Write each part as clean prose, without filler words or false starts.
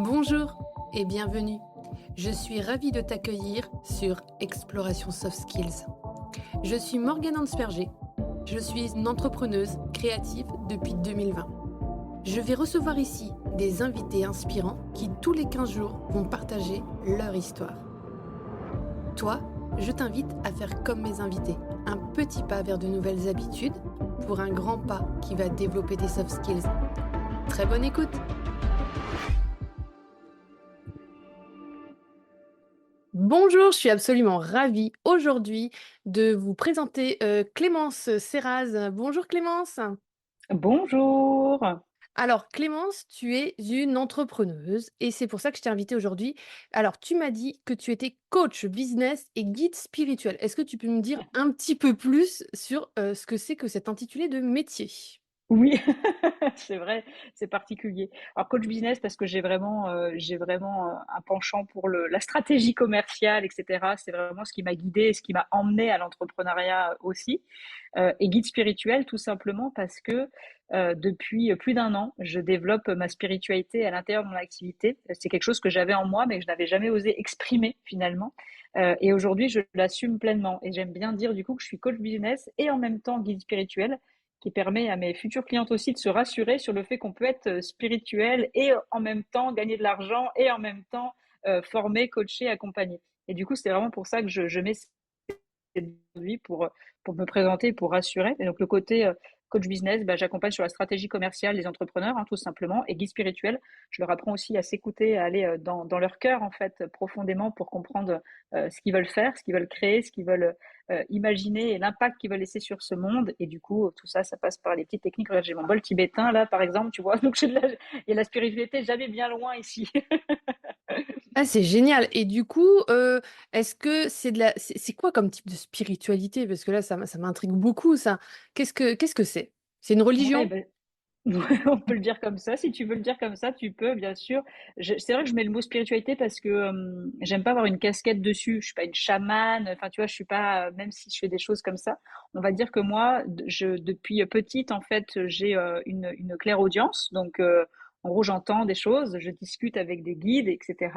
Bonjour et bienvenue. Je suis ravie de t'accueillir sur Exploration Soft Skills. Je suis Morgane Hansperger. Je suis une entrepreneuse créative depuis 2020. Je vais recevoir ici des invités inspirants qui tous les 15 jours vont partager leur histoire. Toi, je t'invite à faire comme mes invités, un petit pas vers de nouvelles habitudes pour un grand pas qui va développer tes soft skills. Très bonne écoute! Bonjour, je suis absolument ravie aujourd'hui de vous présenter Clémence Serraz. Bonjour Clémence. Bonjour. Alors Clémence, tu es une entrepreneuse et c'est pour ça que je t'ai invitée aujourd'hui. Alors tu m'as dit que tu étais coach business et guide spirituel. Est-ce que tu peux me dire un petit peu plus sur ce que c'est que cet intitulé de métier? Oui, c'est vrai, c'est particulier. Alors coach business parce que j'ai vraiment un penchant pour la stratégie commerciale, etc. C'est vraiment ce qui m'a guidée, ce qui m'a emmené à l'entrepreneuriat aussi. Et guide spirituel tout simplement parce que depuis plus d'un an, je développe ma spiritualité à l'intérieur de mon activité. C'est quelque chose que j'avais en moi, mais que je n'avais jamais osé exprimer finalement. Et aujourd'hui, je l'assume pleinement. Et j'aime bien dire du coup que je suis coach business et en même temps guide spirituel qui permet à mes futures clientes aussi de se rassurer sur le fait qu'on peut être spirituel et en même temps gagner de l'argent et en même temps former, coacher, accompagner. Et du coup, c'est vraiment pour ça que je mets aujourd'hui pour me présenter, pour rassurer. Et donc le côté coach business, bah, j'accompagne sur la stratégie commerciale les entrepreneurs, hein, tout simplement, et guide spirituel. Je leur apprends aussi à s'écouter, à aller dans leur cœur en fait profondément pour comprendre ce qu'ils veulent faire, ce qu'ils veulent créer, ce qu'ils veulent imaginer et l'impact qu'ils veulent laisser sur ce monde. Et du coup, tout ça, ça passe par des petites techniques. Regarde, j'ai mon bol tibétain là, par exemple, tu vois. Donc il y a la spiritualité jamais bien loin ici. Ah, c'est génial. Et du coup, est-ce que c'est quoi comme type de spiritualité? Parce que là, ça m'intrigue beaucoup, ça. Qu'est-ce que c'est? C'est une Ouais, religion? ben, ouais, on peut le dire comme ça. Si tu veux le dire comme ça, tu peux, bien sûr. C'est vrai que je mets le mot spiritualité parce que j'aime pas avoir une casquette dessus. Je suis pas une chamane. Enfin, tu vois, je suis pas. Même si je fais des choses comme ça, on va dire que moi, depuis petite, en fait, j'ai une clairaudience. Donc, en gros, j'entends des choses, je discute avec des guides, etc.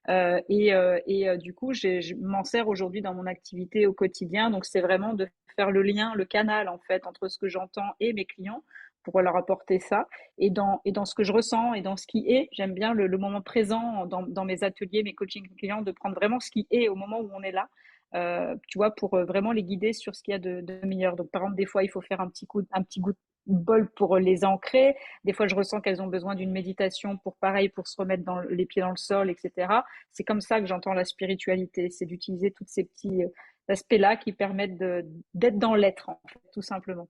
Du coup, je m'en sers aujourd'hui dans mon activité au quotidien. Donc, c'est vraiment de faire le lien, le canal, en fait, entre ce que j'entends et mes clients pour leur apporter ça. Et dans ce que je ressens et dans ce qui est, j'aime bien le moment présent dans mes ateliers, mes coachings clients, de prendre vraiment ce qui est au moment où on est là. Tu vois, pour vraiment les guider sur ce qu'il y a de meilleur. Donc, par exemple, des fois, il faut faire un petit coup de bol pour les ancrer. Des fois, je ressens qu'elles ont besoin d'une méditation pour pareil, pour se remettre les pieds dans le sol, etc. C'est comme ça que j'entends la spiritualité. C'est d'utiliser tous ces petits aspects-là qui permettent d'être dans l'être, en fait, tout simplement.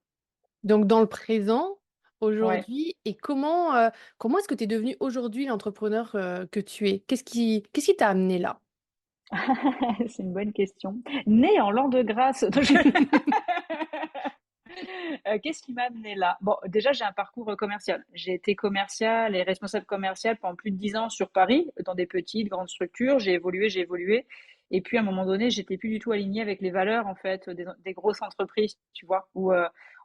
Donc, dans le présent, Ouais. aujourd'hui, et comment est-ce que tu es devenu aujourd'hui l'entrepreneur que tu es? Qu'est-ce qui t'a amené là? C'est une bonne question. Né en l'an de grâce. Qu'est-ce qui m'a amené là? Bon, déjà, j'ai un parcours commercial. J'ai été commercial et responsable commercial pendant plus de 10 ans sur Paris, dans des petites, grandes structures. J'ai évolué, j'ai évolué. Et puis, à un moment donné, j'étais plus du tout alignée avec les valeurs, en fait, des grosses entreprises, tu vois, où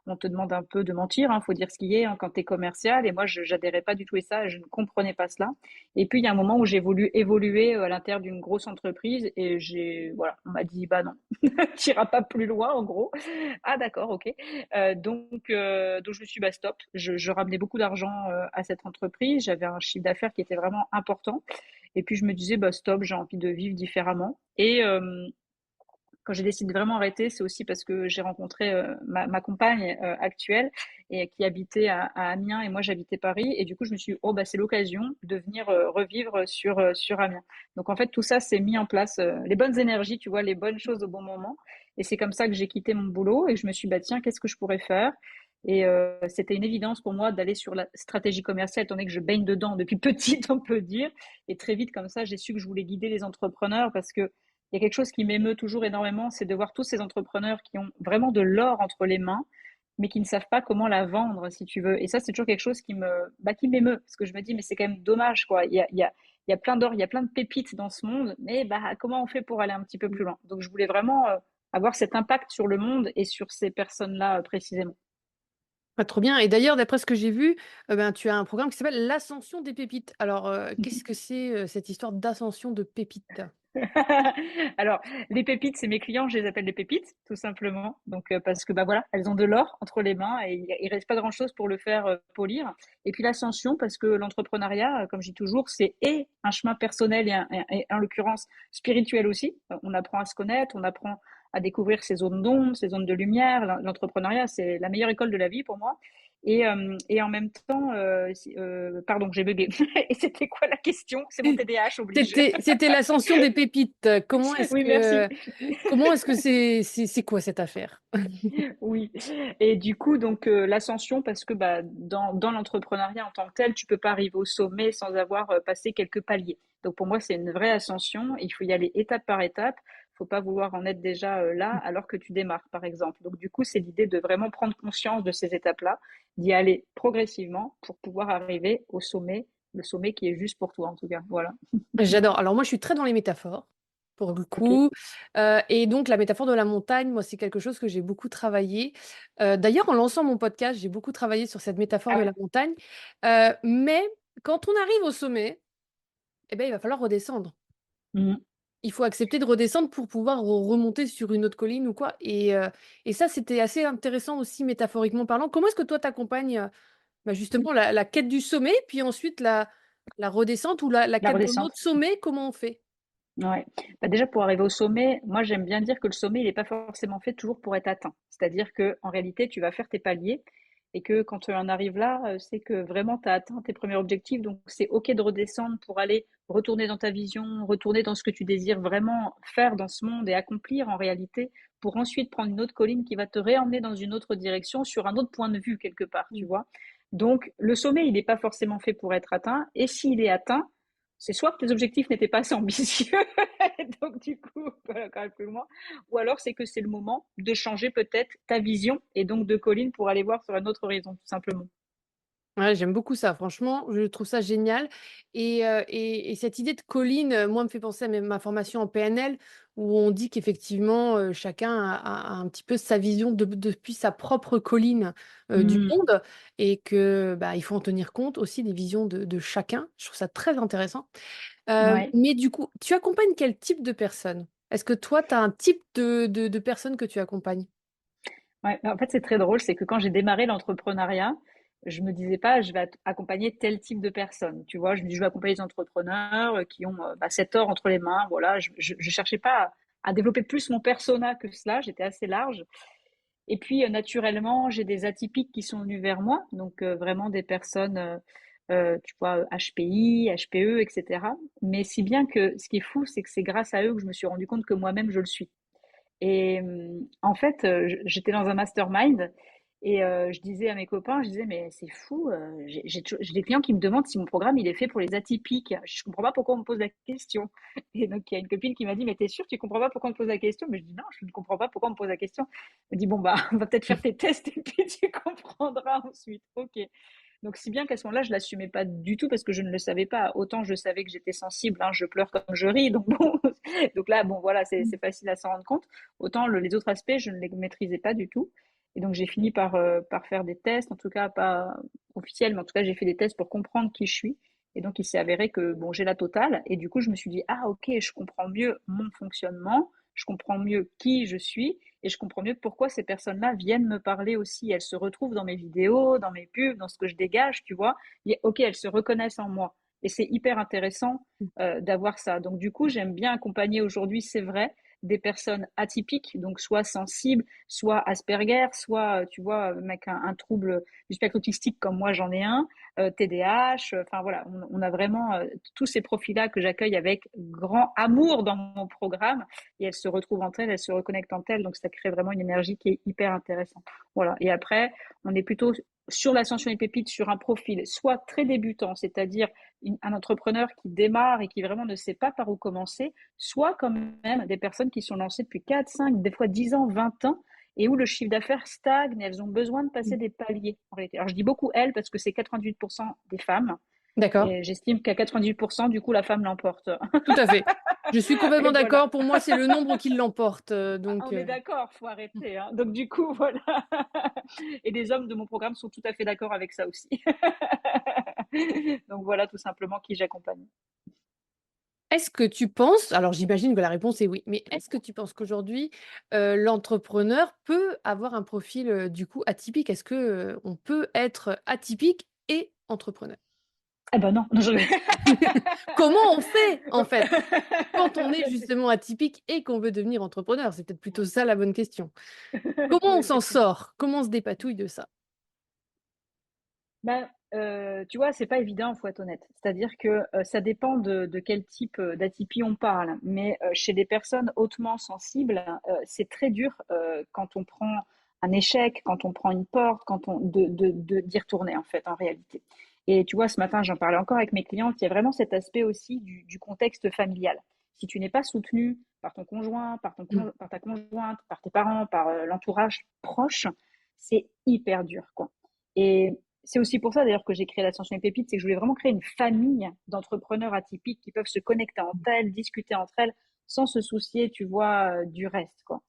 on te demande un peu de mentir, hein, faut dire ce qui est, hein, quand tu es commercial. Et moi, je n'adhérais pas du tout à ça, je ne comprenais pas cela. Et puis, il y a un moment où j'ai voulu évoluer à l'intérieur d'une grosse entreprise et voilà, on m'a dit, bah non, tu n'iras pas plus loin, en gros. Ah, d'accord, ok. Donc je me suis dit, bah stop. Je ramenais beaucoup d'argent à cette entreprise. J'avais un chiffre d'affaires qui était vraiment important. Et puis je me disais, bah stop, j'ai envie de vivre différemment. Et quand j'ai décidé de vraiment arrêter, c'est aussi parce que j'ai rencontré ma compagne actuelle et qui habitait à Amiens et moi j'habitais Paris. Et du coup, je me suis dit, oh, bah, c'est l'occasion de venir revivre sur Amiens. Donc en fait, tout ça s'est mis en place, les bonnes énergies, tu vois, les bonnes choses au bon moment. Et c'est comme ça que j'ai quitté mon boulot et je me suis dit, bah, tiens, qu'est-ce que je pourrais faire? Et c'était une évidence pour moi d'aller sur la stratégie commerciale, étant donné que je baigne dedans depuis petite, on peut dire. Et très vite, comme ça, j'ai su que je voulais guider les entrepreneurs parce que il y a quelque chose qui m'émeut toujours énormément, c'est de voir tous ces entrepreneurs qui ont vraiment de l'or entre les mains, mais qui ne savent pas comment la vendre, si tu veux. Et ça, c'est toujours quelque chose qui m'émeut, parce que je me dis, mais c'est quand même dommage, quoi. Il y a plein d'or, il y a plein de pépites dans ce monde, mais bah, comment on fait pour aller un petit peu plus loin? Donc, je voulais vraiment avoir cet impact sur le monde et sur ces personnes-là précisément. Ah, trop bien. Et d'ailleurs, d'après ce que j'ai vu, ben, tu as un programme qui s'appelle l'Ascension des pépites. Alors, qu'est-ce que c'est cette histoire d'ascension de pépites? Alors, les pépites, c'est mes clients, je les appelle les pépites, tout simplement. Donc, parce que bah voilà, elles ont de l'or entre les mains et il reste pas grand-chose pour le faire polir. Et puis l'ascension, parce que l'entrepreneuriat, comme je dis toujours, c'est et un chemin personnel et en l'occurrence spirituel aussi. On apprend à se connaître, on apprend à découvrir ses zones d'ombre, ses zones de lumière. L'entrepreneuriat, c'est la meilleure école de la vie pour moi. Et en même temps, pardon, j'ai bugué. Et c'était quoi la question? C'est mon TDAH oblige. C'était l'ascension des pépites. Oui, merci. Comment est-ce que c'est quoi cette affaire? Oui. Et du coup, donc l'ascension, parce que bah, dans l'entrepreneuriat en tant que tel, tu peux pas arriver au sommet sans avoir passé quelques paliers. Donc pour moi, c'est une vraie ascension. Il faut y aller étape par étape. Faut pas vouloir en être déjà là alors que tu démarres, par exemple. Donc du coup, c'est l'idée de vraiment prendre conscience de ces étapes-là, d'y aller progressivement pour pouvoir arriver au sommet, le sommet qui est juste pour toi en tout cas. Voilà. J'adore. Alors moi, je suis très dans les métaphores, pour le Ok. coup. Et donc, la métaphore de la montagne, moi, c'est quelque chose que j'ai beaucoup travaillé. D'ailleurs, en lançant mon podcast, j'ai beaucoup travaillé sur cette métaphore Ah de ouais. la montagne. Mais quand on arrive au sommet, eh ben, il va falloir redescendre. Mhm. Il faut accepter de redescendre pour pouvoir remonter sur une autre colline ou quoi. Et ça, c'était assez intéressant aussi, métaphoriquement parlant. Comment est-ce que toi, t'accompagnes bah, justement la quête du sommet, puis ensuite la redescente ou la La quête d'un redescente. autre sommet, comment on fait? Ouais. Bah déjà pour arriver au sommet, moi j'aime bien dire que le sommet il n'est pas forcément fait toujours pour être atteint. C'est-à-dire que en réalité tu vas faire tes paliers et que quand tu en arrives là, c'est que vraiment tu as atteint tes premiers objectifs. Donc c'est ok de redescendre pour aller retourner dans ta vision, retourner dans ce que tu désires vraiment faire dans ce monde et accomplir en réalité, pour ensuite prendre une autre colline qui va te réemmener dans une autre direction sur un autre point de vue quelque part, tu vois. Donc le sommet il n'est pas forcément fait pour être atteint et s'il est atteint c'est soit que tes objectifs n'étaient pas assez ambitieux, donc du coup, voilà, quand même plus loin, ou alors c'est que c'est le moment de changer peut-être ta vision et donc de colline pour aller voir sur un autre horizon, tout simplement. Ouais, j'aime beaucoup ça, franchement, je trouve ça génial. Et cette idée de colline, moi, me fait penser à ma formation en PNL, où on dit qu'effectivement, chacun a un petit peu sa vision depuis sa propre colline du Mmh. monde, et que bah, il faut en tenir compte aussi des visions de chacun. Je trouve ça très intéressant. Ouais. Mais du coup, tu accompagnes quel type de personnes? Est-ce que toi, tu as un type de personnes que tu accompagnes? Ouais, bah, en fait, c'est très drôle, c'est que quand j'ai démarré l'entrepreneuriat, je me disais pas, je vais accompagner tel type de personnes. Tu vois, je me dis, je vais accompagner des entrepreneurs qui ont bah, cet or entre les mains. Voilà, je cherchais pas à développer plus mon persona que cela. J'étais assez large. Et puis, naturellement, j'ai des atypiques qui sont venus vers moi, donc vraiment des personnes, tu vois, HPI, HPE, etc. Mais si bien que ce qui est fou, c'est que c'est grâce à eux que je me suis rendu compte que moi-même, je le suis. Et en fait, j'étais dans un mastermind et je disais à mes copains, je disais, mais c'est fou, j'ai des clients qui me demandent si mon programme, il est fait pour les atypiques. Je comprends pas pourquoi on me pose la question. Et donc, il y a une copine qui m'a dit, mais t'es sûre, tu comprends pas pourquoi on me pose la question? Mais je dis, non, je ne comprends pas pourquoi on me pose la question. Elle me dit, bon, bah, on va peut-être faire tes tests et puis tu comprendras ensuite. Ok. Donc, si bien qu'à ce moment-là, je l'assumais pas du tout parce que je ne le savais pas. Autant je savais que j'étais sensible, hein, je pleure comme je ris. Donc, bon, donc là, bon, voilà, c'est facile à s'en rendre compte. Autant les autres aspects, je ne les maîtrisais pas du tout. Et donc, j'ai fini par faire des tests, en tout cas pas officiels, mais en tout cas, j'ai fait des tests pour comprendre qui je suis. Et donc, il s'est avéré que bon, j'ai la totale. Et du coup, je me suis dit, ah, ok, je comprends mieux mon fonctionnement, je comprends mieux qui je suis, et je comprends mieux pourquoi ces personnes-là viennent me parler aussi. Elles se retrouvent dans mes vidéos, dans mes pubs, dans ce que je dégage, tu vois. Et, ok, elles se reconnaissent en moi. Et c'est hyper intéressant d'avoir ça. Donc, du coup, j'aime bien accompagner aujourd'hui, c'est vrai, des personnes atypiques, donc soit sensibles, soit Asperger, soit, tu vois, avec un trouble du spectre autistique comme moi j'en ai un, TDAH, enfin voilà, on a vraiment tous ces profils-là que j'accueille avec grand amour dans mon programme et elles se retrouvent entre elles, elles se reconnectent entre elles, donc ça crée vraiment une énergie qui est hyper intéressante. Voilà, et après, on est plutôt sur l'ascension des pépites sur un profil soit très débutant, c'est-à-dire un entrepreneur qui démarre et qui vraiment ne sait pas par où commencer, soit quand même des personnes qui sont lancées depuis 4, 5, des fois 10 ans, 20 ans, et où le chiffre d'affaires stagne et elles ont besoin de passer des paliers en réalité. Alors je dis beaucoup elles parce que c'est 88% des femmes, D'accord. Et j'estime qu'à 98%, du coup, la femme l'emporte. Tout à fait. Je suis complètement Et voilà. d'accord. Pour moi, c'est le nombre qui l'emporte. Ah, Donc, on est d'accord, faut arrêter, hein. Donc du coup, voilà. Et les hommes de mon programme sont tout à fait d'accord avec ça aussi. Donc voilà tout simplement qui j'accompagne. est-ce que tu penses, alors j'imagine que la réponse est oui, mais est-ce que tu penses qu'aujourd'hui, l'entrepreneur peut avoir un profil, du coup atypique? Est-ce que, on peut être atypique et entrepreneur? Ah bah non, non, Comment on fait, en fait, quand on est justement atypique et qu'on veut devenir entrepreneur? C'est peut-être plutôt ça la bonne question. Comment on Oui, s'en effectivement. sort? Comment on se dépatouille de ça? Ben, tu vois, c'est pas évident, faut être honnête. C'est-à-dire que ça dépend de quel type d'atypie on parle. Mais chez des personnes hautement sensibles, c'est très dur quand on prend un échec, quand on prend une porte, quand on d'y retourner en fait, en réalité. Et tu vois, ce matin, j'en parlais encore avec mes clientes. Il y a vraiment cet aspect aussi du contexte familial. Si tu n'es pas soutenu par ton conjoint, Mmh. par ta conjointe, par tes parents, par l'entourage proche, c'est hyper dur, quoi. Et c'est aussi pour ça d'ailleurs que j'ai créé l'Ascension et Pépites, c'est que je voulais vraiment créer une famille d'entrepreneurs atypiques qui peuvent se connecter entre elles, discuter entre elles, sans se soucier, tu vois, du reste, quoi.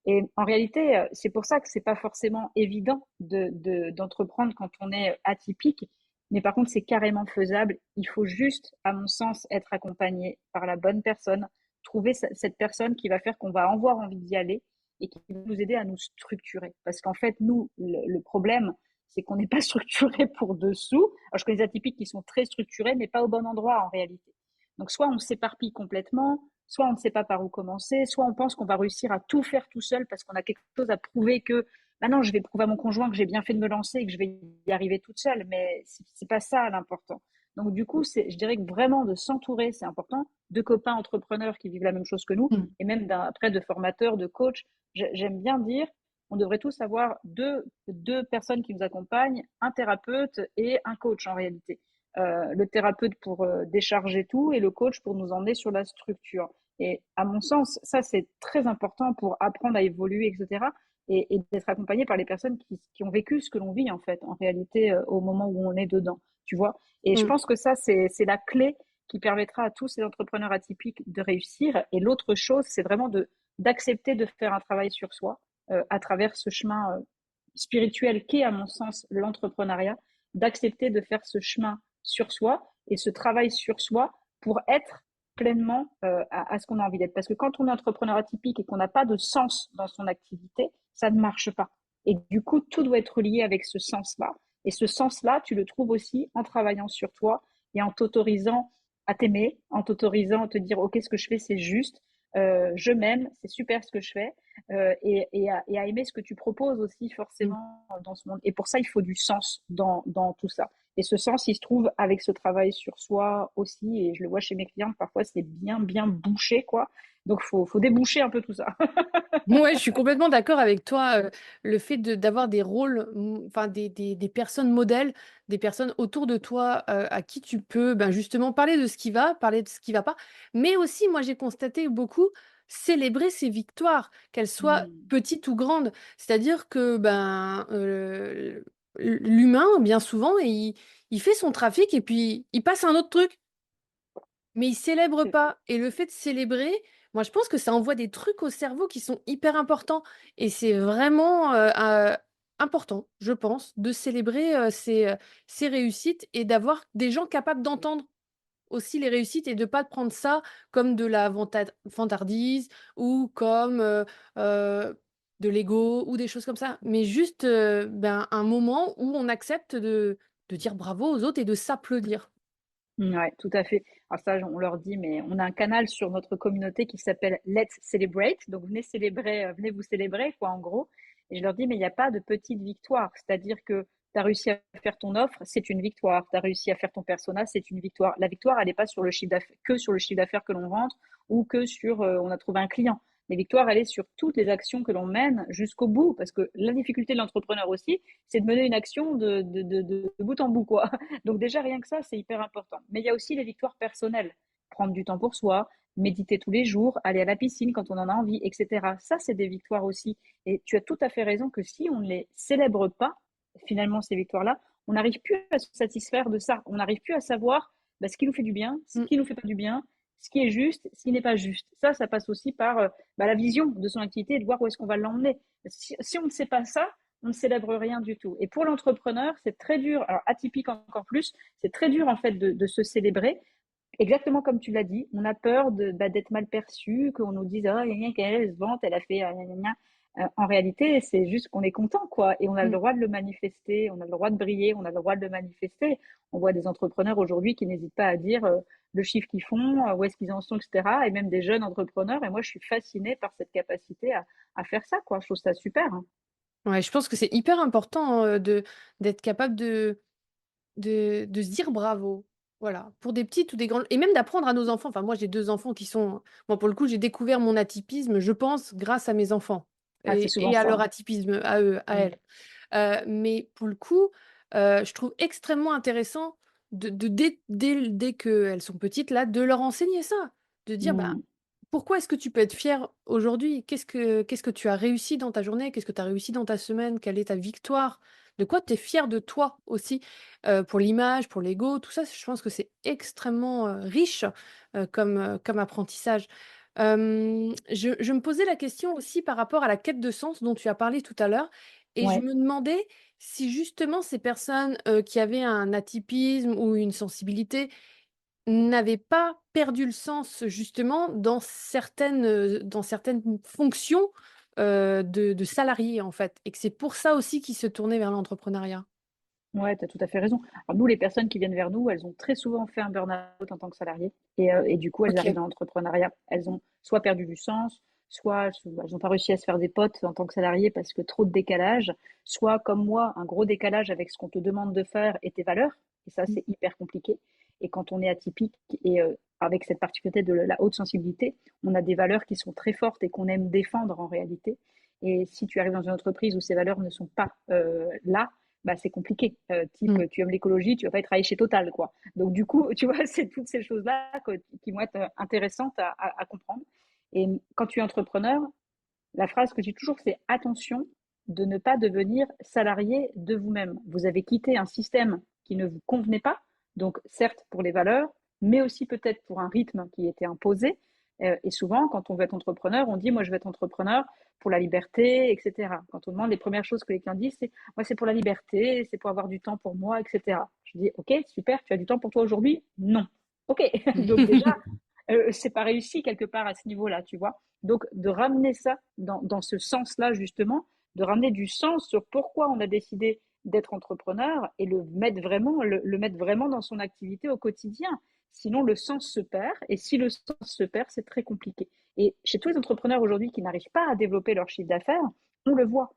Et en réalité, c'est pour ça que c'est pas forcément évident d'entreprendre quand on est atypique, mais par contre, c'est carrément faisable. Il faut juste, à mon sens, être accompagné par la bonne personne, trouver cette personne qui va faire qu'on va avoir envie d'y aller et qui va nous aider à nous structurer. Parce qu'en fait, nous, le problème, c'est qu'on n'est pas structuré pour dessous. Alors, je connais des atypiques qui sont très structurés, mais pas au bon endroit en réalité. Donc, soit on s'éparpille complètement, soit on ne sait pas par où commencer, soit on pense qu'on va réussir à tout faire tout seul parce qu'on a quelque chose à prouver que maintenant je vais prouver à mon conjoint que j'ai bien fait de me lancer et que je vais y arriver toute seule, mais c'est pas ça l'important. Donc du coup, je dirais que vraiment de s'entourer, c'est important, de copains entrepreneurs qui vivent la même chose que nous, Mmh. et même après de formateurs, de coachs. J'aime bien dire, on devrait tous avoir deux personnes qui nous accompagnent, un thérapeute et un coach en réalité. Le thérapeute pour décharger tout et le coach pour nous emmener sur la structure. Et à mon sens, ça, c'est très important pour apprendre à évoluer, etc. Et d'être accompagné par les personnes qui ont vécu ce que l'on vit, en fait, en réalité, au moment où on est dedans, tu vois. Et je Mmh. pense que ça, c'est la clé qui permettra à tous ces entrepreneurs atypiques de réussir. Et l'autre chose, c'est vraiment d'accepter de faire un travail sur soi à travers ce chemin spirituel qu'est, à mon sens, l'entrepreneuriat, d'accepter de faire ce chemin sur soi et ce travail sur soi pour être pleinement à ce qu'on a envie d'être. Parce que quand on est entrepreneur atypique et qu'on n'a pas de sens dans son activité, ça ne marche pas. Et du coup, tout doit être lié avec ce sens-là. Et ce sens-là, tu le trouves aussi en travaillant sur toi et en t'autorisant à t'aimer, en t'autorisant à te dire, OK, ce que je fais, c'est juste, je m'aime, c'est super ce que je fais, et à aimer ce que tu proposes aussi Mmh. forcément dans ce monde. Et pour ça, il faut du sens dans tout ça. Et ce sens, il se trouve avec ce travail sur soi aussi. Et je le vois chez mes clients, parfois c'est bien, bien bouché, quoi. Donc, faut déboucher un peu tout ça. Ouais, je suis complètement d'accord avec toi. Le fait d'avoir des rôles, enfin des personnes modèles, des personnes autour de toi à qui tu peux ben, justement parler de ce qui va, parler de ce qui va pas. Mais aussi, moi, j'ai constaté beaucoup célébrer ses victoires, qu'elles soient Mm. petites ou grandes. C'est-à-dire que ben, l'humain, bien souvent, il fait son trafic et puis il passe à un autre truc. Mais ils célèbrent pas et le fait de célébrer, moi je pense que ça envoie des trucs au cerveau qui sont hyper importants et c'est vraiment, important, je pense, de célébrer, ses réussites et d'avoir des gens capables d'entendre aussi les réussites et de pas prendre ça comme de la vantardise ou comme, de l'ego ou des choses comme ça. Mais juste, ben, un moment où on accepte de dire bravo aux autres et de s'applaudir. Ouais, tout à fait. Alors ça, on leur dit, mais on a un canal sur notre communauté qui s'appelle Let's Celebrate. Donc venez célébrer, venez vous célébrer, quoi, en gros. Et je leur dis, mais il n'y a pas de petite victoire. C'est-à-dire que tu as réussi à faire ton offre, c'est une victoire. Tu as réussi à faire ton persona, c'est une victoire. La victoire, elle n'est pas sur le chiffre d'affaires, que sur le chiffre d'affaires que l'on rentre ou que sur on a trouvé un client. La victoire, elle est sur toutes les actions que l'on mène jusqu'au bout. Parce que la difficulté de l'entrepreneur aussi, c'est de mener une action de bout en bout, quoi. Donc déjà, rien que ça, c'est hyper important. Mais il y a aussi les victoires personnelles. Prendre du temps pour soi, méditer tous les jours, aller à la piscine quand on en a envie, etc. Ça, c'est des victoires aussi. Et tu as tout à fait raison que si on ne les célèbre pas, finalement ces victoires-là, on n'arrive plus à se satisfaire de ça. On n'arrive plus à savoir ce qui nous fait du bien, ce Mm. qui nous fait pas du bien, ce qui est juste, ce qui n'est pas juste. Ça passe aussi par la vision de son activité et de voir où est-ce qu'on va l'emmener. Si on ne sait pas ça, on ne célèbre rien du tout. Et pour l'entrepreneur, c'est très dur, alors atypique encore plus, c'est très dur en fait de se célébrer. Exactement comme tu l'as dit, on a peur d'être mal perçu, qu'on nous dise ah, elle se vante, elle a fait en réalité, c'est juste qu'on est content, quoi. Et on a le Mm. droit de le manifester, on a le droit de briller, on a le droit de le manifester. On voit des entrepreneurs aujourd'hui qui n'hésitent pas à dire le chiffre qu'ils font, où est-ce qu'ils en sont, etc. Et même des jeunes entrepreneurs. Et moi, je suis fascinée par cette capacité à faire ça, quoi. Je trouve ça super, hein. Ouais, je pense que c'est hyper important d'être capable de se dire bravo. Voilà, pour des petites ou des grandes. Et même d'apprendre à nos enfants. Enfin, moi, j'ai deux enfants qui sont. Moi, pour le coup, j'ai découvert mon atypisme, je pense, grâce à mes enfants Ah, c'est souvent et à ça, leur hein. atypisme, à eux, à Mm. elles. Mais pour le coup, je trouve extrêmement intéressant dès qu'elles sont petites, là, de leur enseigner ça. De dire, bah, Mm. pourquoi est-ce que tu peux être fier aujourd'hui? Qu'est-ce que tu as réussi dans ta journée? Qu'est-ce que tu as réussi dans ta semaine? Quelle est ta victoire? De quoi tu es fier de toi aussi? Pour l'image, pour l'ego, tout ça, je pense que c'est extrêmement, riche, comme apprentissage. Je me posais la question aussi par rapport à la quête de sens dont tu as parlé tout à l'heure et je Ouais. me demandais si justement ces personnes, qui avaient un atypisme ou une sensibilité n'avaient pas perdu le sens justement dans certaines fonctions, de salariés en fait et que c'est pour ça aussi qu'ils se tournaient vers l'entrepreneuriat. Ouais, tu as tout à fait raison. Alors nous, les personnes qui viennent vers nous, elles ont très souvent fait un burn-out en tant que salariées et du coup, elles arrivent OK. dans l'entrepreneuriat. Elles ont soit perdu du sens, soit elles n'ont pas réussi à se faire des potes en tant que salariées parce que trop de décalage, soit comme moi, un gros décalage avec ce qu'on te demande de faire et tes valeurs. Et ça, Mmh. c'est hyper compliqué. Et quand on est atypique et avec cette particularité de la haute sensibilité, on a des valeurs qui sont très fortes et qu'on aime défendre en réalité. Et si tu arrives dans une entreprise où ces valeurs ne sont pas là, bah, c'est compliqué. Type, Mmh. tu aimes l'écologie, tu vas pas aller travailler chez Total, quoi. Donc, du coup, tu vois, c'est toutes ces choses-là qui vont être intéressantes à comprendre. Et quand tu es entrepreneur, la phrase que j'ai toujours, c'est attention de ne pas devenir salarié de vous-même. Vous avez quitté un système qui ne vous convenait pas, donc certes pour les valeurs, mais aussi peut-être pour un rythme qui était imposé. Et souvent, quand on veut être entrepreneur, on dit, moi, je vais être entrepreneur pour la liberté, etc. Quand on demande, les premières choses que les clients disent, c'est, moi, c'est pour la liberté, c'est pour avoir du temps pour moi, etc. Je dis, ok, super, tu as du temps pour toi aujourd'hui? Non. Ok, donc déjà, c'est pas réussi quelque part à ce niveau-là, tu vois. Donc, de ramener ça dans ce sens-là, justement, de ramener du sens sur pourquoi on a décidé d'être entrepreneur et le mettre vraiment dans son activité au quotidien. Sinon, le sens se perd. Et si le sens se perd, c'est très compliqué. Et chez tous les entrepreneurs aujourd'hui qui n'arrivent pas à développer leur chiffre d'affaires, on le voit.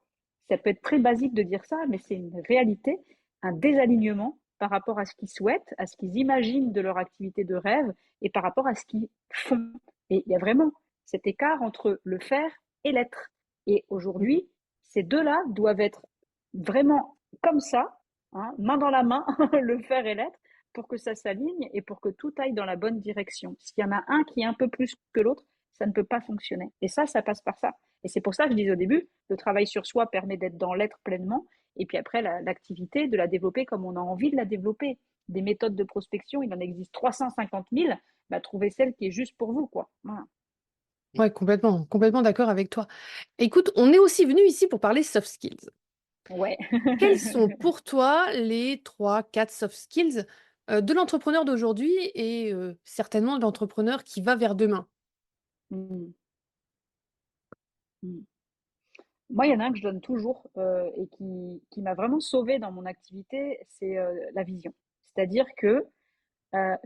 Ça peut être très basique de dire ça, mais c'est une réalité, un désalignement par rapport à ce qu'ils souhaitent, à ce qu'ils imaginent de leur activité de rêve et par rapport à ce qu'ils font. Et il y a vraiment cet écart entre le faire et l'être. Et aujourd'hui, ces deux-là doivent être vraiment comme ça, hein, main dans la main, le faire et l'être, pour que ça s'aligne et pour que tout aille dans la bonne direction. S'il y en a un qui est un peu plus que l'autre, ça ne peut pas fonctionner. Et ça passe par ça. Et c'est pour ça que je disais au début, le travail sur soi permet d'être dans l'être pleinement, et puis après, l'activité, de la développer comme on a envie de la développer. Des méthodes de prospection, il en existe 350 000, bah, trouvez celle qui est juste pour vous, quoi. Voilà. Ouais, complètement, complètement d'accord avec toi. Écoute, on est aussi venu ici pour parler soft skills. Ouais. Quels sont pour toi les 3, 4 soft skills, de l'entrepreneur d'aujourd'hui et certainement de l'entrepreneur qui va vers demain? Mm. Mm. Moi, il y en a un que je donne toujours et qui m'a vraiment sauvée dans mon activité, c'est la vision. C'est-à-dire que,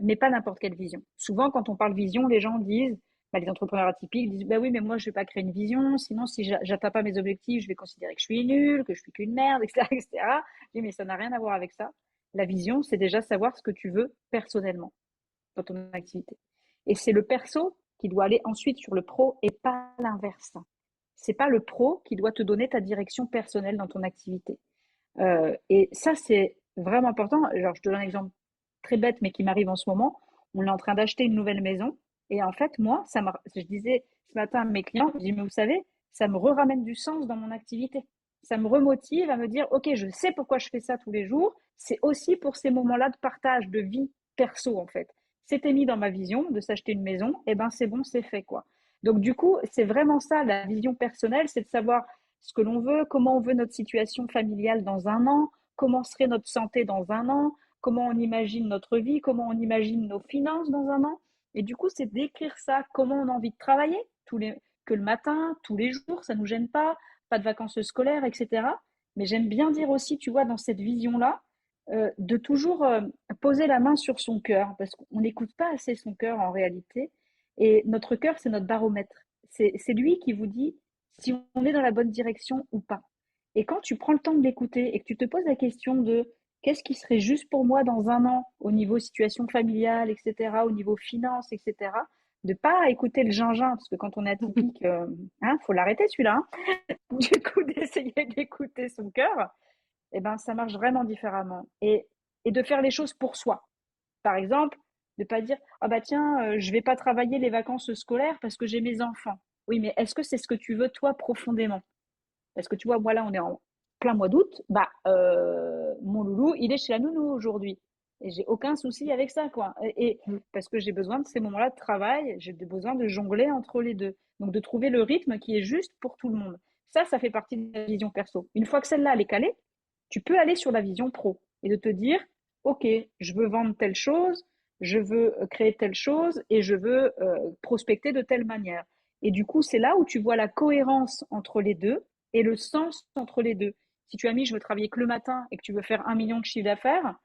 mais pas n'importe quelle vision. Souvent, quand on parle vision, les gens disent, bah, les entrepreneurs atypiques disent, bah oui, mais moi, je vais pas créer une vision, sinon, si j'atteins pas mes objectifs, je vais considérer que je suis nulle, que je suis qu'une merde, etc., etc. Je dis, mais ça n'a rien à voir avec ça. La vision, c'est déjà savoir ce que tu veux personnellement dans ton activité. Et c'est le perso qui doit aller ensuite sur le pro et pas l'inverse. C'est pas le pro qui doit te donner ta direction personnelle dans ton activité. Et ça, c'est vraiment important. Alors, je te donne un exemple très bête, mais qui m'arrive en ce moment. On est en train d'acheter une nouvelle maison. Et en fait, moi, je disais ce matin à mes clients, je dis, mais vous savez, ça me ramène du sens dans mon activité. ça me remotive à me dire, OK, je sais pourquoi je fais ça tous les jours. C'est aussi pour ces moments-là de partage, de vie perso, en fait. C'était mis dans ma vision de s'acheter une maison, et ben c'est bon, c'est fait, quoi. Donc, du coup, c'est vraiment ça, la vision personnelle, c'est de savoir ce que l'on veut, comment on veut notre situation familiale dans un an, comment serait notre santé dans un an, comment on imagine notre vie, comment on imagine nos finances dans un an. Et du coup, c'est d'écrire ça, comment on a envie de travailler, que le matin, tous les jours, ça ne nous gêne pas de vacances scolaires, etc. Mais j'aime bien dire aussi, tu vois, dans cette vision-là, de toujours poser la main sur son cœur, parce qu'on n'écoute pas assez son cœur en réalité. Et notre cœur, c'est notre baromètre. C'est lui qui vous dit si on est dans la bonne direction ou pas. Et quand tu prends le temps de l'écouter et que tu te poses la question de qu'est-ce qui serait juste pour moi dans un an au niveau situation familiale, etc., au niveau finance, etc., de pas écouter le gingembre, parce que quand on est atypique, faut l'arrêter celui-là. Du coup, d'essayer d'écouter son cœur, eh ben, ça marche vraiment différemment. Et de faire les choses pour soi. Par exemple, de pas dire ah bah tiens, je vais pas travailler les vacances scolaires parce que j'ai mes enfants. Oui, mais est-ce que c'est ce que tu veux toi profondément? Parce que tu vois, moi là, on est en plein mois d'août, bah mon loulou, il est chez la nounou aujourd'hui. Et j'ai aucun souci avec ça, quoi. Parce que j'ai besoin de ces moments-là de travail, j'ai besoin de jongler entre les deux. Donc de trouver le rythme qui est juste pour tout le monde. Ça fait partie de la vision perso. Une fois que celle-là, elle est calée, tu peux aller sur la vision pro et de te dire, OK, je veux vendre telle chose, je veux créer telle chose et je veux prospecter de telle manière. Et du coup, c'est là où tu vois la cohérence entre les deux et le sens entre les deux. Si tu as mis je veux travailler que le matin et que tu veux faire 1 million de chiffre d'affaires,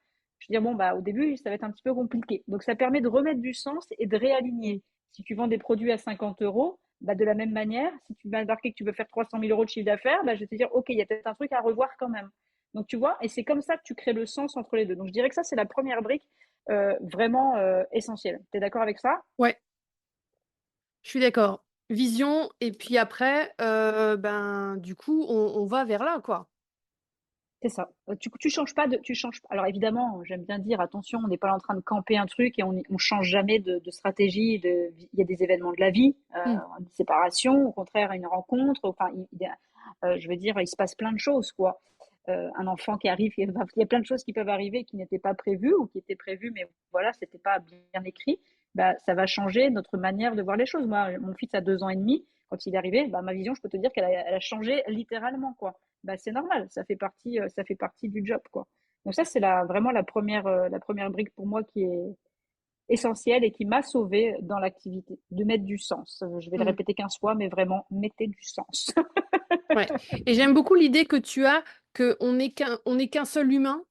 je veux dire, bon, bah, au début, ça va être un petit peu compliqué. Donc, ça permet de remettre du sens et de réaligner. Si tu vends des produits à 50 euros, bah, de la même manière, si tu vas marquer que tu veux faire 300 000 euros de chiffre d'affaires, bah, je vais te dire, OK, il y a peut-être un truc à revoir quand même. Donc, tu vois, et c'est comme ça que tu crées le sens entre les deux. Donc, je dirais que ça, c'est la première brique vraiment essentielle. Tu es d'accord avec ça? Ouais, je suis d'accord. Vision, et puis après, ben, du coup, on va vers là, quoi. C'est ça. Tu changes pas de, tu changes pas. Alors évidemment, j'aime bien dire, attention, on n'est pas là en train de camper un truc et on change jamais de stratégie. Il y a des événements de la vie, Mm. une séparation, au contraire, une rencontre. Enfin, je veux dire, il se passe plein de choses, quoi. Un enfant qui arrive, il y a plein de choses qui peuvent arriver qui n'étaient pas prévues ou qui étaient prévues, mais voilà, c'était pas bien écrit. Bah, ça va changer notre manière de voir les choses. Moi, mon fils a 2 ans et demi. Quand il est arrivé, bah, ma vision, je peux te dire elle a changé littéralement, quoi. Bah, c'est normal, ça fait partie du job, quoi. Donc ça, c'est vraiment la première brique pour moi qui est essentielle et qui m'a sauvée dans l'activité, de mettre du sens. Je vais le Mm. répéter 15 fois, mais vraiment, mettez du sens. Ouais. Et j'aime beaucoup l'idée que tu as on n'est qu'un seul humain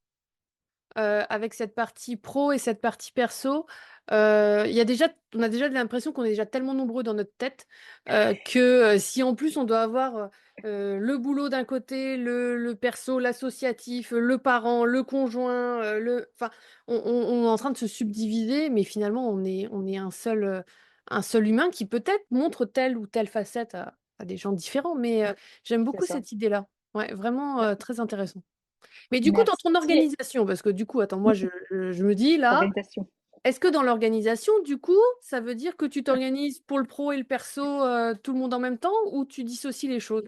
avec cette partie pro et cette partie perso. On a déjà l'impression qu'on est déjà tellement nombreux dans notre tête que si en plus on doit avoir le boulot d'un côté, le perso, l'associatif, le parent, le conjoint, enfin, on est en train de se subdiviser, mais finalement on est un seul humain qui peut-être montre telle ou telle facette à des gens différents. Mais j'aime C'est beaucoup ça. cette idée-là. Ouais, vraiment Bah, très intéressant. Mais du coup, dans ton merci. organisation, parce que du coup, attends, moi, je me dis là, Organisation. est-ce que dans l'organisation, du coup, ça veut dire que tu t'organises pour le pro et le perso, tout le monde en même temps, ou tu dissocies les choses?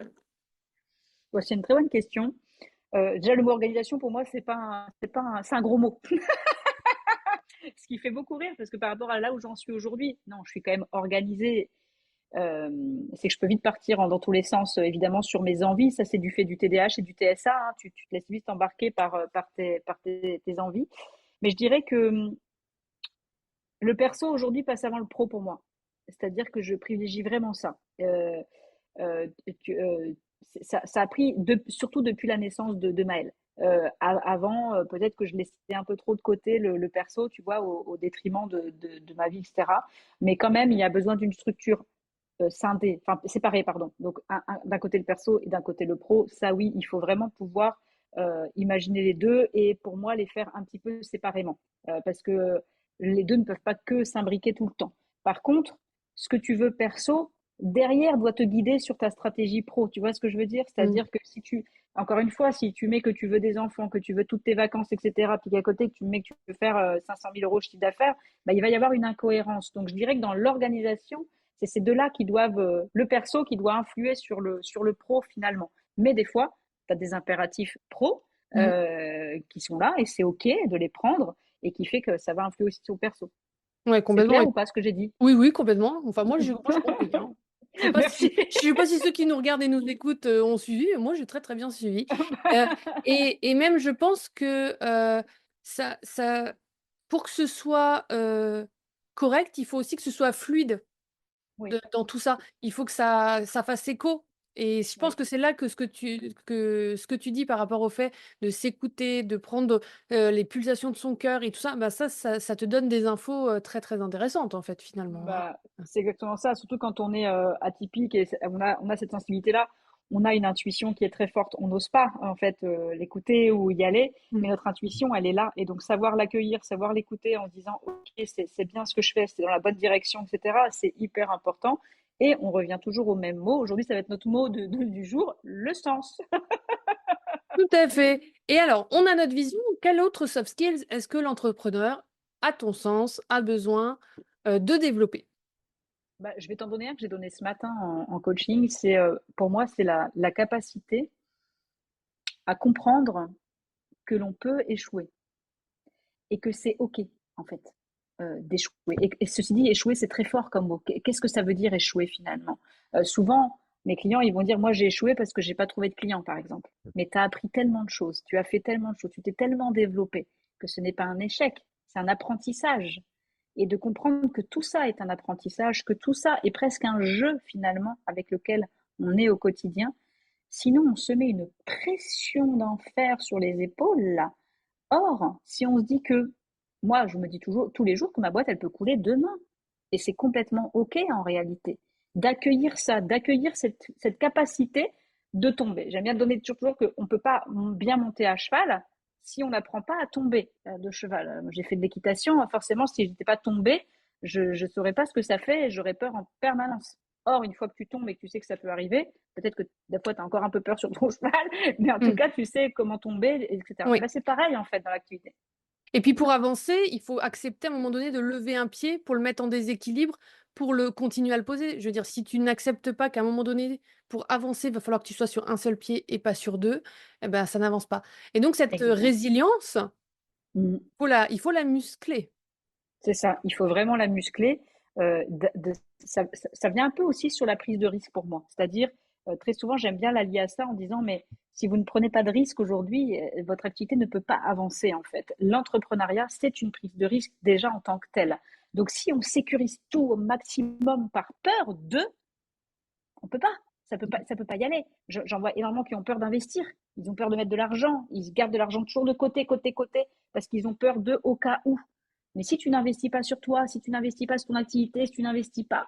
Bon, c'est une très bonne question. Déjà, le mot organisation, pour moi, c'est un gros mot. Ce qui fait beaucoup rire, parce que par rapport à là où j'en suis aujourd'hui, non, je suis quand même organisée. C'est que je peux vite partir dans tous les sens, évidemment, sur mes envies. Ça, c'est du fait du TDAH et du TSA, hein. Tu te laisses vite embarquer par tes envies. Mais je dirais que le perso aujourd'hui passe avant le pro pour moi. C'est-à-dire que je privilégie vraiment ça. Euh, tu- euh, ça a pris, surtout depuis la naissance de Maël. Avant, peut-être que je laissais un peu trop de côté le perso, tu vois, au détriment de ma vie, etc. Mais quand même, il y a besoin d'une structure scindée, enfin séparée, pardon. Donc, d'un côté le perso et d'un côté le pro. Ça, oui, il faut vraiment pouvoir imaginer les deux et pour moi, les faire un petit peu séparément. Parce que les deux ne peuvent pas que s'imbriquer tout le temps. Par contre, ce que tu veux perso, derrière doit te guider sur ta stratégie pro. Tu vois ce que je veux dire? Mm. C'est-à-dire que si tu, encore une fois, si tu mets que tu veux des enfants, que tu veux toutes tes vacances, etc., puis qu'à côté, que tu mets que tu veux faire 500 000 euros de chiffre d'affaires, bah, il va y avoir une incohérence. Donc, je dirais que dans l'organisation, c'est ces deux-là qui doivent, le perso qui doit influer sur le pro finalement. Mais des fois, as des impératifs pro Mhm. qui sont là et c'est OK de les prendre et qui fait que ça va influer aussi sur perso. Ouais, C'est complètement. clair ou pas ce que j'ai dit? Oui, oui, complètement. Enfin, moi, j'ai compris, hein. Merci. Je sais pas si ceux qui nous regardent et nous écoutent ont suivi. Moi, j'ai très, très bien suivi. Euh, et même, je pense que ça, pour que ce soit correct, il faut aussi que ce soit fluide. Oui, Dans tout ça. Il faut que ça fasse écho et je pense oui. que c'est là que ce que tu dis par rapport au fait de s'écouter, de prendre, les pulsations de son cœur et tout ça, bah, ça te donne des infos, très, très intéressantes, en fait, finalement, hein. Bah, c'est exactement ça, surtout quand on est atypique et on a cette sensibilité-là, on a une intuition qui est très forte. On n'ose pas en fait l'écouter ou y aller, Mmh. mais notre intuition, elle est là. Et donc savoir l'accueillir, savoir l'écouter en se disant OK, c'est bien ce que je fais, c'est dans la bonne direction, etc. C'est hyper important. Et on revient toujours au même mot. Aujourd'hui, ça va être notre mot du jour, le sens. Tout à fait. Et alors, on a notre vision. Quel autre soft skills est-ce que l'entrepreneur, à ton sens, a besoin, de développer? Bah, je vais t'en donner un que j'ai donné ce matin en coaching. C'est pour moi, c'est la capacité à comprendre que l'on peut échouer et que c'est OK, en fait, d'échouer. Et ceci dit, échouer, c'est très fort comme mot. Qu'est-ce que ça veut dire échouer finalement? Souvent, mes clients, ils vont dire, moi j'ai échoué parce que j'ai pas trouvé de client, par exemple. Mais tu as appris tellement de choses, tu as fait tellement de choses, tu t'es tellement développé que ce n'est pas un échec, c'est un apprentissage. Et de comprendre que tout ça est un apprentissage, que tout ça est presque un jeu finalement avec lequel on est au quotidien. Sinon, on se met une pression d'enfer sur les épaules là. Or, si on se dit que, moi, je me dis toujours, tous les jours, que ma boîte, elle peut couler demain. Et c'est complètement OK en réalité. D'accueillir ça, d'accueillir cette capacité de tomber. J'aime bien donner toujours qu'on ne peut pas bien monter à cheval si on n'apprend pas à tomber de cheval. J'ai fait de l'équitation, forcément, si je n'étais pas tombée, je ne saurais pas ce que ça fait et j'aurais peur en permanence. Or, une fois que tu tombes et que tu sais que ça peut arriver, peut-être que des fois tu as encore un peu peur sur ton cheval, mais en tout Mmh. cas, tu sais comment tomber, etc. Et Oui. ben, c'est pareil en fait dans l'activité. Et puis pour avancer, il faut accepter à un moment donné de lever un pied pour le mettre en déséquilibre, pour le continuer à le poser. Je veux dire, si tu n'acceptes pas qu'à un moment donné, pour avancer, il va falloir que tu sois sur un seul pied et pas sur 2, eh ben, ça n'avance pas. Et donc cette, Exactement. résilience, Mm. il faut la muscler. C'est ça, il faut vraiment la muscler. Ça vient un peu aussi sur la prise de risque pour moi. C'est-à-dire, très souvent, j'aime bien l'allier à ça en disant, mais si vous ne prenez pas de risque aujourd'hui, votre activité ne peut pas avancer en fait. L'entrepreneuriat, c'est une prise de risque déjà en tant que telle. Donc, si on sécurise tout au maximum par peur de, on peut pas. Ça peut pas y aller. J'en vois énormément qui ont peur d'investir. Ils ont peur de mettre de l'argent. Ils gardent de l'argent toujours de côté, côté, côté, parce qu'ils ont peur de au cas où. Mais si tu n'investis pas sur toi, si tu n'investis pas sur ton activité, si tu n'investis pas,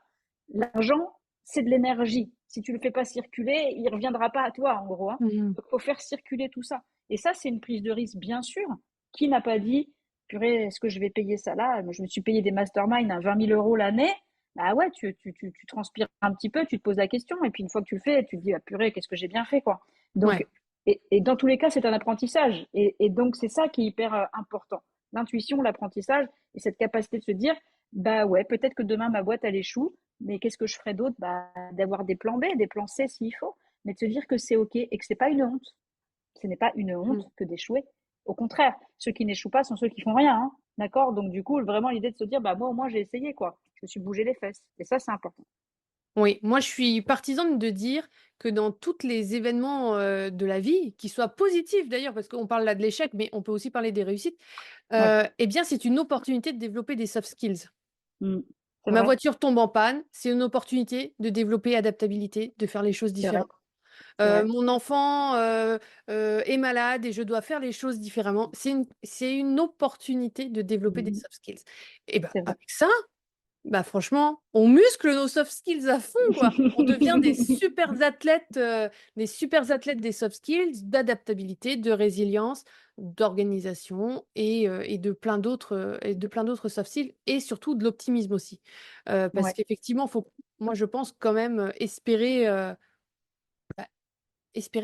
l'argent, c'est de l'énergie. Si tu le fais pas circuler, il reviendra pas à toi, en gros, hein. Mmh. Donc, il faut faire circuler tout ça. Et ça, c'est une prise de risque, bien sûr. Qui n'a pas dit, purée, est-ce que je vais payer ça là? Moi, je me suis payé des masterminds à 20 000 euros l'année. Bah ouais, tu transpires un petit peu, tu te poses la question, et puis une fois que tu le fais, tu te dis, ah, purée, qu'est-ce que j'ai bien fait, quoi. Ouais. Donc, et dans tous les cas, c'est un apprentissage. Et donc, c'est ça qui est hyper important. L'intuition, l'apprentissage, et cette capacité de se dire, bah ouais, peut-être que demain, ma boîte, elle échoue, mais qu'est-ce que je ferais d'autre? Bah, d'avoir des plans B, des plans C s'il faut, mais de se dire que c'est OK et que c'est pas une honte. Ce n'est pas une Mmh. honte que d'échouer. Au contraire, ceux qui n'échouent pas sont ceux qui font rien, hein. D'accord? Donc, du coup, vraiment, l'idée de se dire, bah, moi, au moins, j'ai essayé, quoi. Je me suis bougé les fesses. Et ça, c'est important. Oui, moi je suis partisane de dire que dans tous les événements, de la vie, qu'ils soient positifs d'ailleurs, parce qu'on parle là de l'échec, mais on peut aussi parler des réussites, Ouais. eh bien c'est une opportunité de développer des soft skills. Mm. C'est Ma vrai. voiture tombe en panne, c'est une opportunité de développer adaptabilité, de faire les choses C'est vrai. différemment. C'est vrai. Mon enfant, est malade et je dois faire les choses différemment. C'est une opportunité de développer des Mm. soft skills. Et ben C'est vrai. avec ça, bah, franchement, on muscle nos soft skills à fond, quoi. On devient des super athlètes des soft skills, d'adaptabilité, de résilience, d'organisation et de plein d'autres soft skills et surtout de l'optimisme aussi. Parce Ouais. qu'effectivement, faut moi, je pense quand même, espérer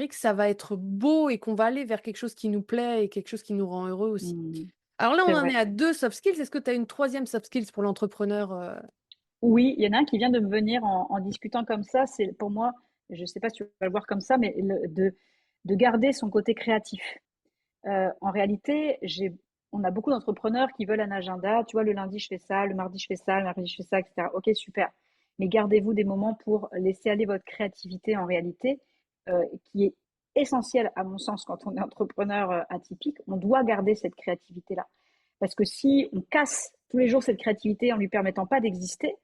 que ça va être beau et qu'on va aller vers quelque chose qui nous plaît et quelque chose qui nous rend heureux aussi. Mm. Alors là, on C'est en vrai. est à 2 soft skills. Est-ce que tu as une troisième soft skills pour l'entrepreneur, Oui, il y en a un qui vient de me venir en discutant comme ça. C'est pour moi, je ne sais pas si tu vas le voir comme ça, mais de garder son côté créatif. En réalité, on a beaucoup d'entrepreneurs qui veulent un agenda. Tu vois, le lundi, je fais ça, le mardi, je fais ça, le mercredi, je fais ça, etc. Ok, super. Mais gardez-vous des moments pour laisser aller votre créativité en réalité, qui est essentielle à mon sens quand on est entrepreneur atypique. On doit garder cette créativité-là. Parce que si on casse tous les jours cette créativité en lui permettant pas d'exister,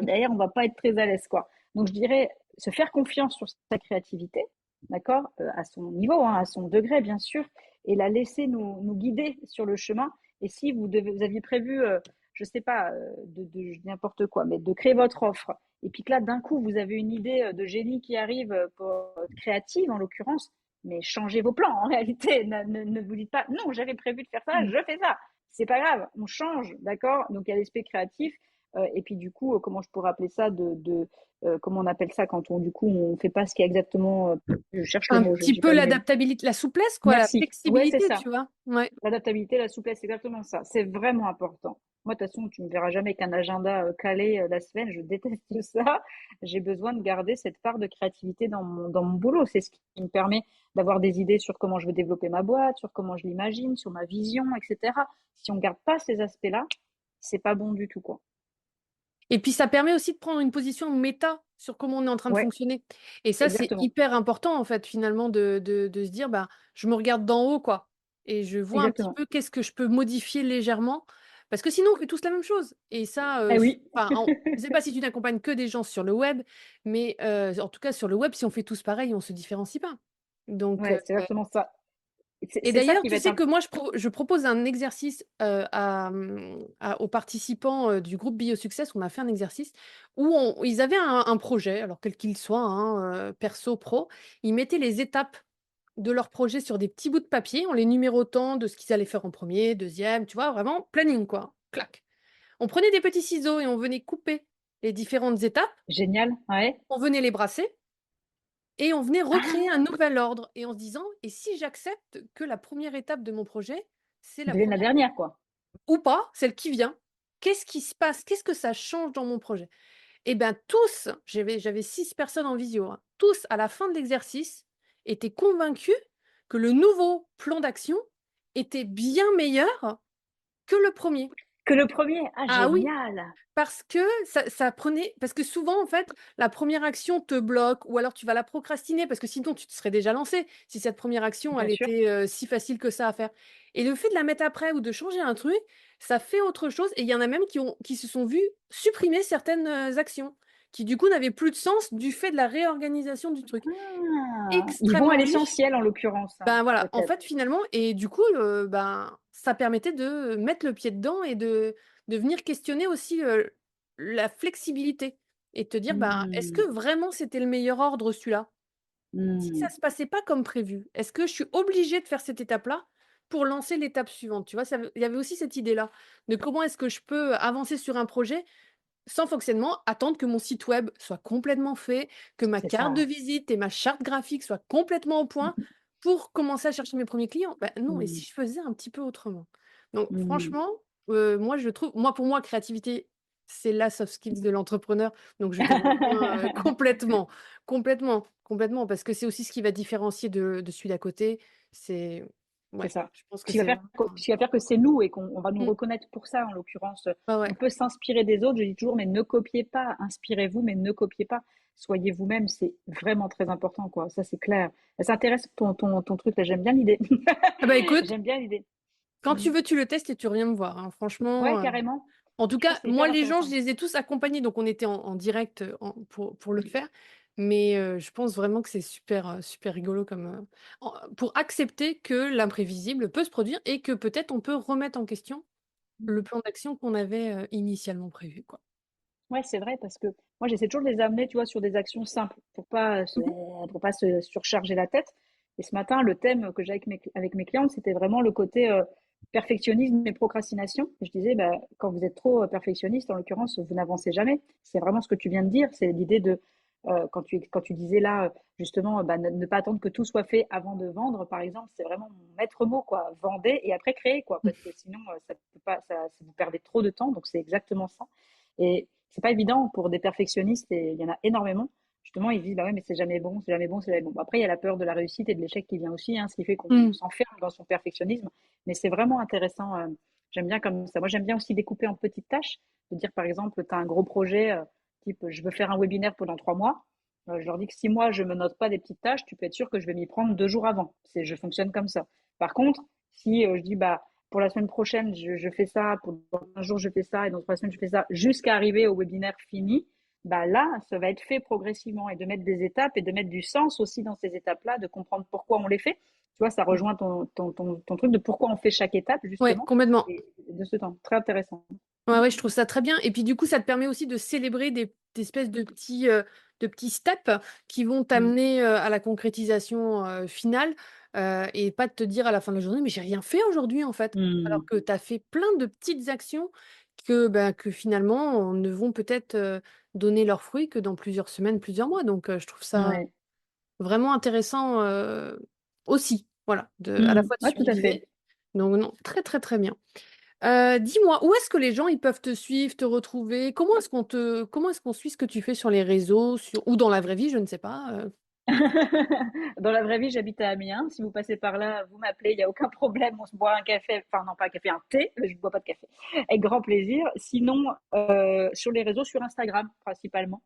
derrière, on va pas être très à l'aise, quoi. Donc, je dirais se faire confiance sur sa créativité, d'accord, à son niveau, hein, à son degré, bien sûr, et la laisser nous guider sur le chemin. Et si vous aviez prévu, je sais pas, n'importe quoi, mais de créer votre offre, et puis que là, d'un coup, vous avez une idée de génie qui arrive, créative en l'occurrence, mais changez vos plans en réalité. Ne vous dites pas, non, j'avais prévu de faire ça, je fais ça. C'est pas grave, on change, d'accord. Donc, il y a l'aspect créatif. Et puis du coup, comment je pourrais appeler ça comment on appelle ça quand du coup on fait pas ce qui est exactement, je cherche le Un mot, je petit dis peu pas le mot. l'adaptabilité, la souplesse, quoi, la Merci. Ouais, c'est flexibilité, ça. tu vois. Ouais. L'adaptabilité, la souplesse, c'est exactement ça. C'est vraiment important. Moi, de toute façon, tu me verras jamais qu'un agenda calé la semaine. Je déteste ça. J'ai besoin de garder cette part de créativité dans mon boulot. C'est ce qui me permet d'avoir des idées sur comment je veux développer ma boîte, sur comment je l'imagine, sur ma vision, etc. Si on garde pas ces aspects-là, c'est pas bon du tout, quoi. Et puis ça permet aussi de prendre une position méta sur comment on est en train de Ouais, fonctionner. Et ça, c'est exactement. hyper important, en fait, finalement, de se dire, bah, je me regarde d'en haut, quoi. Et je vois un petit Exactement. peu qu'est-ce que je peux modifier légèrement. Parce que sinon, on fait tous la même chose. Et ça, Eh oui. enfin, je ne sais pas si tu n'accompagnes que des gens sur le web, mais en tout cas, sur le web, si on fait tous pareil, on ne se différencie pas. Donc, Ouais, c'est exactement ça. C'est et c'est ça d'ailleurs, qui va tu être sais que moi, je propose un exercice aux participants du groupe BioSuccess. On a fait un exercice où ils avaient un projet, alors quel qu'il soit, hein, perso, pro. Ils mettaient les étapes de leur projet sur des petits bouts de papier, en les numérotant de ce qu'ils allaient faire en premier, deuxième, tu vois, vraiment planning, quoi. Clac. On prenait des petits ciseaux et on venait couper les différentes étapes, génial. Ouais. on venait les brasser et on venait recréer un Ah, nouvel ordre. Et en se disant, et si j'accepte que la première étape de mon projet, c'est la devienne la première dernière, quoi. ou pas, celle qui vient, qu'est-ce qui se passe? Qu'est-ce que ça change dans mon projet? Et bien tous, j'avais 6 personnes en visio, hein, tous à la fin de l'exercice étaient convaincus que le nouveau plan d'action était bien meilleur que le premier. Que le premier. Ah, Ah oui, génial. parce que ça prenait parce que souvent, en fait, la première action te bloque ou alors tu vas la procrastiner parce que sinon tu te serais déjà lancé si cette première action, Bien elle sûr. était, si facile que ça à faire et le fait de la mettre après ou de changer un truc, ça fait autre chose et il y en a même qui se sont vus supprimer certaines, actions, qui du coup n'avaient plus de sens du fait de la réorganisation du truc. Ah, ils vont à Extrêmement riche. l'essentiel en l'occurrence, hein, Ben, voilà, en peut-être. fait, finalement et du coup, ben, ça permettait de mettre le pied dedans et de venir questionner aussi, la flexibilité et te dire: «Ben, est-ce Hmm, que vraiment c'était le meilleur ordre celui-là? Si ça hmm, se passait pas comme prévu, est-ce que je suis obligée de faire cette étape-là pour lancer l'étape suivante?» Tu vois? Il y avait aussi cette idée-là, de comment est-ce que je peux avancer sur un projet sans forcément attendre que mon site web soit complètement fait, que ma c'est carte de ça. visite et ma charte graphique soient complètement au point pour commencer à chercher mes premiers clients. Bah, non, et Hmm, si je faisais un petit peu autrement? Donc hmm. franchement, moi je trouve pour moi créativité, c'est la soft skills de l'entrepreneur, donc je te rejoins, complètement, complètement, complètement parce que c'est aussi ce qui va différencier de celui d'à côté. C'est C'est ouais, ça. je pense que Ce qui va c'est faire, vraiment ce qui va faire que c'est nous et qu'on va nous mmh, reconnaître pour ça, en l'occurrence. ouais, On ouais. peut s'inspirer des autres, je dis toujours, mais ne copiez pas. Inspirez-vous, mais ne copiez pas. Soyez vous-même, c'est vraiment très important, quoi. Ça, c'est clair. Ça intéresse ton truc, là. J'aime bien l'idée. Ah bah, écoute, J'aime bien l'idée. quand tu Mhm. veux, tu le testes et tu reviens me voir, hein. Ouais, Franchement, carrément. en tout Je pense cas, que c'est moi, hyper les gens, je intéressant. les ai tous accompagnés, donc on était en direct, pour le faire. Mais je pense vraiment que c'est super, super rigolo comme, pour accepter que l'imprévisible peut se produire et que peut-être on peut remettre en question le plan d'action qu'on avait, initialement prévu, quoi. Ouais, c'est vrai parce que moi, j'essaie toujours de les amener, tu vois, sur des actions simples Mmh. pour pas se surcharger la tête. Et ce matin, le thème que j'ai avec mes clientes, c'était vraiment le côté perfectionnisme et procrastination. Et je disais, bah, quand vous êtes trop perfectionniste, en l'occurrence, vous n'avancez jamais. C'est vraiment ce que tu viens de dire. C'est l'idée de, quand tu disais là, justement, bah, ne pas attendre que tout soit fait avant de vendre, par exemple, c'est vraiment mon maître mot, quoi. Vendez et après créez, quoi. Parce que sinon, ça peut pas, vous perdez trop de temps. Donc, c'est exactement ça. Et c'est pas évident pour des perfectionnistes et il y en a énormément. justement, ils disent, bah ouais, mais c'est jamais bon, c'est jamais bon, c'est jamais bon. Bon, après, il y a la peur de la réussite et de l'échec qui vient aussi, hein, ce qui fait qu'on Mm. s'enferme dans son perfectionnisme. Mais c'est vraiment intéressant. J'aime bien comme ça. Moi, j'aime bien aussi découper en petites tâches. De dire, par exemple, tu as un gros projet, type, je veux faire un webinaire pendant 3 mois. Je leur dis que si moi, je me note pas des petites tâches, tu peux être sûr que je vais m'y prendre 2 jours avant. Je fonctionne comme ça. Par contre, si je dis, bah, pour la semaine prochaine, je fais ça, pour dans un jour, je fais ça, et dans 3 semaines, je fais ça, jusqu'à arriver au webinaire fini, bah là, ça va être fait progressivement et de mettre des étapes et de mettre du sens aussi dans ces étapes-là, de comprendre pourquoi on les fait. Tu vois, ça rejoint ton truc de pourquoi on fait chaque étape, Ouais, justement, complètement. et de ce temps. Très intéressant. Ouais, ouais, je trouve ça très bien. Et puis du coup, ça te permet aussi de célébrer des espèces de petits steps qui vont Mm. t'amener à la concrétisation finale et pas de te dire à la fin de la journée, mais j'ai rien fait aujourd'hui en fait. Alors Mm. que tu as fait plein de petites actions que finalement ne vont peut-être donner leurs fruits que dans plusieurs semaines, plusieurs mois. Donc je trouve ça Ouais. vraiment intéressant aussi, voilà, à la Mm. fois de Ouais, tout à suivre. fait. Donc non, très très très bien. Dis-moi, où est-ce que les gens ils peuvent te suivre, te retrouver? Comment est-ce qu'on suit ce que tu fais sur les réseaux, ou dans la vraie vie, je ne sais pas. Dans la vraie vie, j'habite à Amiens. Si vous passez par là, vous m'appelez, il n'y a aucun problème. On se boit un café, enfin non pas un café, un thé. Je ne bois pas de café. Avec grand plaisir. Sinon, sur les réseaux, sur Instagram principalement.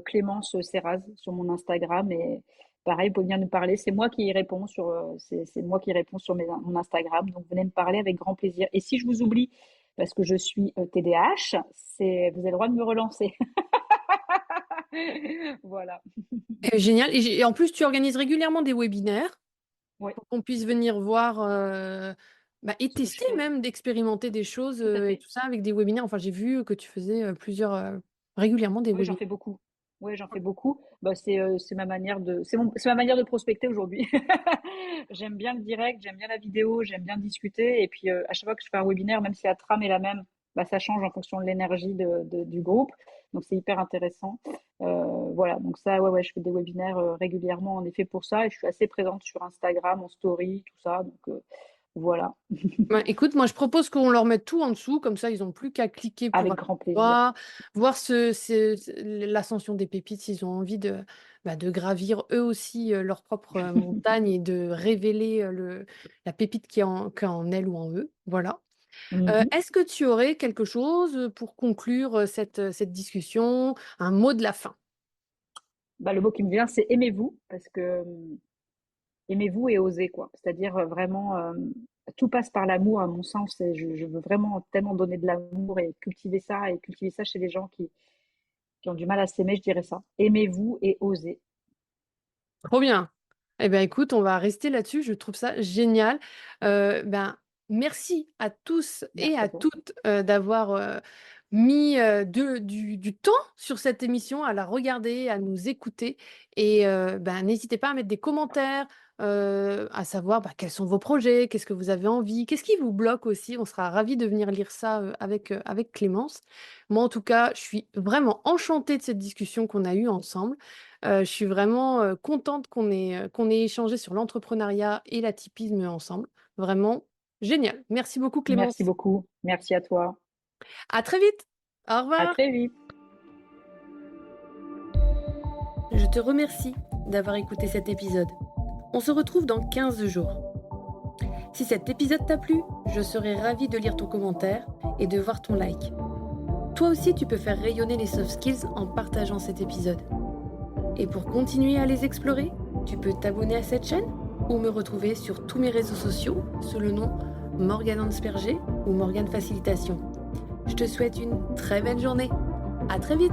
Clémence Serraz sur mon Instagram. Et pareil, vous pouvez venir nous parler. C'est moi qui y réponds c'est moi qui réponds sur mon Instagram. Donc venez me parler avec grand plaisir. Et si je vous oublie, parce que je suis TDAH, vous avez le droit de me relancer. Voilà. Génial. Et en plus, tu organises régulièrement des webinaires Oui, pour qu'on puisse venir voir et ce que je tester fais. même, d'expérimenter des choses Tout à et fait. tout ça avec des webinaires. Enfin, j'ai vu que tu faisais régulièrement des Oui, j'en webinaires. fais beaucoup. Oui, j'en fais beaucoup. Bah, c'est ma manière c'est ma manière de prospecter aujourd'hui. J'aime bien le direct, j'aime bien la vidéo, j'aime bien discuter. Et puis, à chaque fois que je fais un webinaire, même si la trame est la même, bah, ça change en fonction de l'énergie du groupe. Donc, c'est hyper intéressant. Voilà. Donc, ça, ouais, je fais des webinaires régulièrement, en effet, pour ça. Et je suis assez présente sur Instagram, en story, tout ça. Donc, voilà. Bah, écoute, moi je propose qu'on leur mette tout en dessous, comme ça ils n'ont plus qu'à cliquer pour Avec aller grand plaisir. voir l'ascension des pépites s'ils ont envie de gravir eux aussi leur propre montagne et de révéler la pépite qui est en elle ou en eux. Voilà. Mhm. Est-ce que tu aurais quelque chose pour conclure cette discussion, un mot de la fin? Bah, le mot qui me vient, c'est aimez-vous, parce que aimez-vous et osez, quoi. C'est-à-dire vraiment, tout passe par l'amour, à mon sens, et je veux vraiment tellement donner de l'amour et cultiver ça chez les gens qui ont du mal à s'aimer, je dirais ça. Aimez-vous et osez. Trop bien. Eh bien, écoute, on va rester là-dessus. Je trouve ça génial. Merci à tous et Merci à à toi. toutes d'avoir mis du temps sur cette émission, à la regarder, à nous écouter. Et n'hésitez pas à mettre des commentaires, à savoir quels sont vos projets, qu'est-ce que vous avez envie, qu'est-ce qui vous bloque aussi. On sera ravis de venir lire ça avec Clémence. Moi, en tout cas, je suis vraiment enchantée de cette discussion qu'on a eue ensemble. Je suis vraiment contente qu'on ait échangé sur l'entrepreneuriat et l'atypisme ensemble. Vraiment génial. Merci beaucoup, Merci Clémence. beaucoup. Merci à toi. À très vite. Au À revoir. très vite. Je te remercie d'avoir écouté cet épisode. On se retrouve dans 15 jours. Si cet épisode t'a plu, je serai ravie de lire ton commentaire et de voir ton like. Toi aussi, tu peux faire rayonner les soft skills en partageant cet épisode. Et pour continuer à les explorer, tu peux t'abonner à cette chaîne ou me retrouver sur tous mes réseaux sociaux sous le nom Morgane Ansperger ou Morgane Facilitation. Je te souhaite une très belle journée. À très vite!